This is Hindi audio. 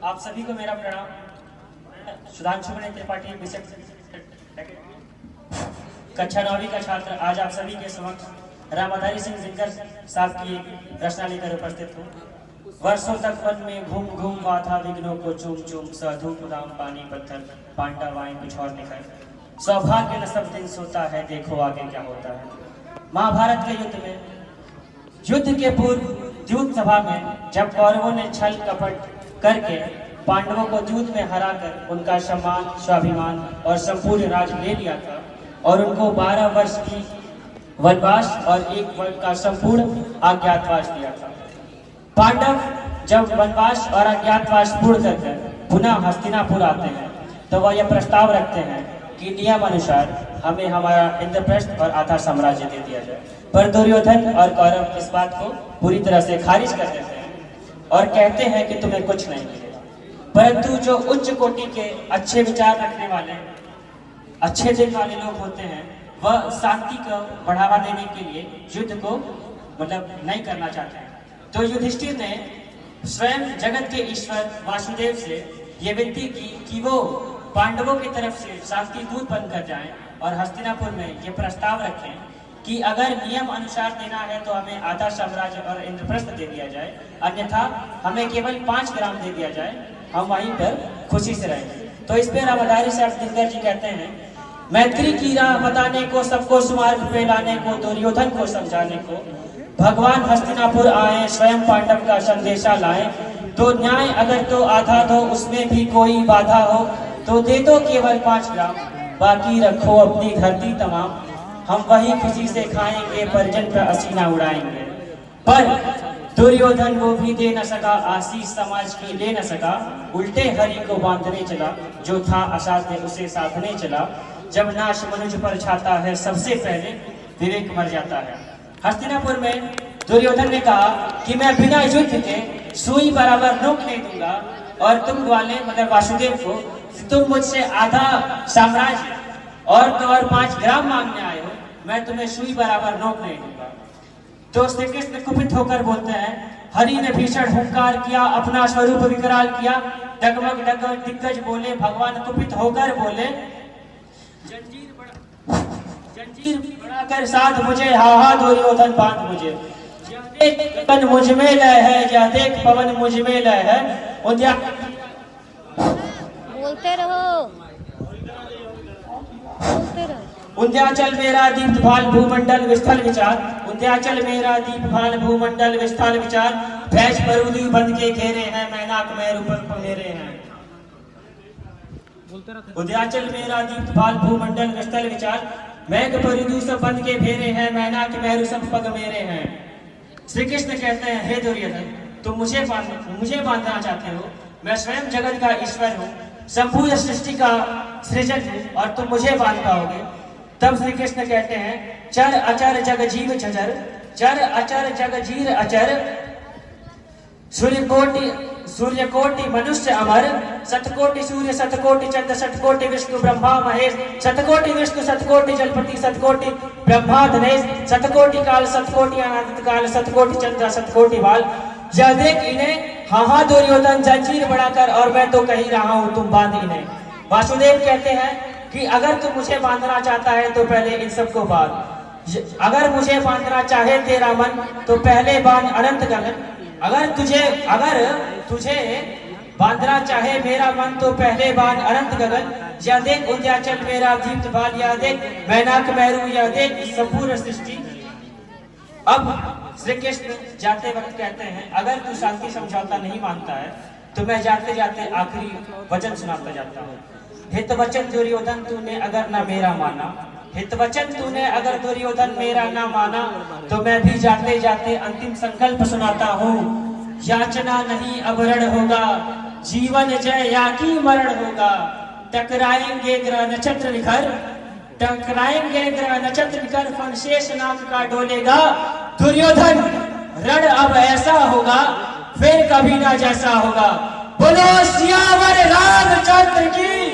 आप सभी को मेरा प्रणाम। सुधांशु मणि त्रिपाठी विषय कक्षा 9वीं का छात्र आज आप सभी के समक्ष रामाधारी सिंह दिनकर साहब की एक रचना लेकर उपस्थित हूँ। वर्षों तक वन में घूम घूम बाधा विघ्नों को चूम चूम साधु कुदाम पानी पत्थर पांडव आए कुछ और निकल सौभाग्य न सब दिन सोता है देखो आगे क्या होता है। महाभारत के युद्ध में युद्ध के पूर्व द्यूत सभा में जब कौरवों ने छल कपट करके पांडवों को द्यूत में हराकर उनका सम्मान स्वाभिमान और संपूर्ण राज ले लिया था और उनको 12 वर्ष की वनवास और 1 वर्ष का संपूर्ण अज्ञातवास दिया था। पांडव जब वनवास और अज्ञातवास पूर्ण कर पुनः हस्तिनापुर आते हैं तो वह यह प्रस्ताव रखते हैं कि नियम अनुसार हमें हमारा इंद्रप्रस्थ और आधा साम्राज्य दे दिया जाए, पर दुर्योधन और कौरव इस बात को पूरी तरह से खारिज कर देते हैं और कहते हैं कि तुम्हें कुछ नहीं मिलेगा। परंतु जो उच्च कोटि के अच्छे विचार रखने वाले अच्छे दिल वाले लोग होते हैं वह शांति को बढ़ावा देने के लिए युद्ध को नहीं करना चाहते हैं। तो युधिष्ठिर ने स्वयं जगत के ईश्वर वासुदेव से ये विनती की कि वो पांडवों की तरफ से शांति दूत बनकर जाएं और हस्तिनापुर में ये प्रस्ताव रखें कि अगर नियम अनुसार देना है तो हमें आधा साम्राज्य और इंद्रप्रस्थ दे दिया जाए, अन्यथा हमें केवल 5 ग्राम दे दिया जाए, हम वहीं पर खुशी से रहेंगे। तो इस पे रामाधारी साहब दिनकर जी कहते हैं, मैत्री की राह बताने को सबको सुमार्ग पे लाने को दुर्योधन को समझाने को भगवान हस्तिनापुर आए स्वयं पांडव का संदेशा लाए। तो न्याय अगर तो आधा दो उसमें भी कोई बाधा हो तो दे दो केवल 5 ग्राम, बाकी रखो अपनी धरती तमाम, हम वही खुशी से खाएंगे परिजन पर असीना उड़ाएंगे। पर दुर्योधन वो भी दे न सका आशीष समाज की ले न सका, उल्टे हरि को बांधने चला जो था असाध्य उसे साधने चला। जब नाश मनुष्य पर छाता है सबसे पहले विवेक मर जाता है। हस्तिनापुर में दुर्योधन ने कहा कि मैं बिना युद्ध के सुई बराबर नोक नहीं दूंगा और तुम वाले मतलब वासुदेव को तुम मुझसे आधा साम्राज्य और 5 ग्राम मांगने आए हो, मैं तुम्हें सुई बराबर नोक नहीं दूंगा। तो श्री कृष्ण कुपित होकर बोलते हैं, हरि ने भीषण हुंकार किया अपना स्वरूप विकराल किया, डगमग डगमग दिग्गज बोले भगवान कुपित होकर बोले, जंजीर बढ़ाकर साध मुझे हाहा दुर्योधन बांध मुझे, देख पवन मुझ में लय है या देख पवन मुझ में लय है। बोलते रहो उंध्याचल मेरा दीप भाल भूमंडल विस्थल विचार, उंध्याचल मेरा दीप भाल भूमंडल विस्थल विचार, भैंस परुदी बंद के घेरे हैं मैनाक में रूपन पहेरे हैं। उंध्याचल मेरा दीप भाल भूमंडल विस्थल विचार, मैघ परुदी सब बंद के घेरे हैं मैनाक मेरु सब पग मेरे हैं। श्री कृष्ण कहते हैं, हे दुर्योधन तुम मुझे बांधना चाहते हो, मैं स्वयं जगत का ईश्वर हूँ, संपूर्ण सृष्टि का सृजन हूँ और तुम मुझे बांध पाओगे। तब श्री कृष्ण कहते हैं, चर अचर जग जीव झजर, चर अचर जग जीर अचर, सूर्य कोटि मनुष्य अमर, सतकोटि सूर्य सतकोटि चंद्र सतकोटि विष्णु ब्रह्मा महेश, सतकोटि विष्णु सतकोटि जलपति सतकोटि ब्रह्मा धनेश, सतकोटि काल सतकोटि अनंत काल सतकोटि चंद्र सतकोटि बाल। यह देख इन्हें हाहा दुर्योधन जंजीर बढ़ाकर और मैं तो कही रहा हूँ तुम बांध इन्हें। वासुदेव कहते हैं कि अगर तुम मुझे बांधना चाहता है तो पहले इन सबको बांध, अगर मुझे बांधना चाहे तेरा मन तो पहले बांध अनंत गगन, अगर तुझे बांधना चाहे मेरा मन तो पहले बांध अनंत गगन। यह देख उंध्याचल मेरा दीप्त भाल, यह देख मैनाक मेरू, यह देख संपूर्ण सृष्टि। अब श्री कृष्ण जाते वक्त कहते हैं, अगर तू शांति समझौता नहीं मानता है तो मैं जाते जाते आखिरी वचन सुनाता जाता हूँ। हित वचन दुर्योधन तूने अगर न मेरा माना, हित वचन तूने अगर दुर्योधन मेरा ना माना, तो मैं भी जाते जाते अंतिम संकल्प सुनाता हूँ। याचना नहीं अवरण होगा, जीवन जय या की मरण होगा, टकराएंगे ग्रह नक्षत्र निखर, टकराएंगे ग्रह नक्षत्र निखर, फन शेष नाग का डोलेगा दुर्योधन, रण अब ऐसा होगा फिर कभी ना जैसा होगा। बोलो सियावर रामचंद्र की।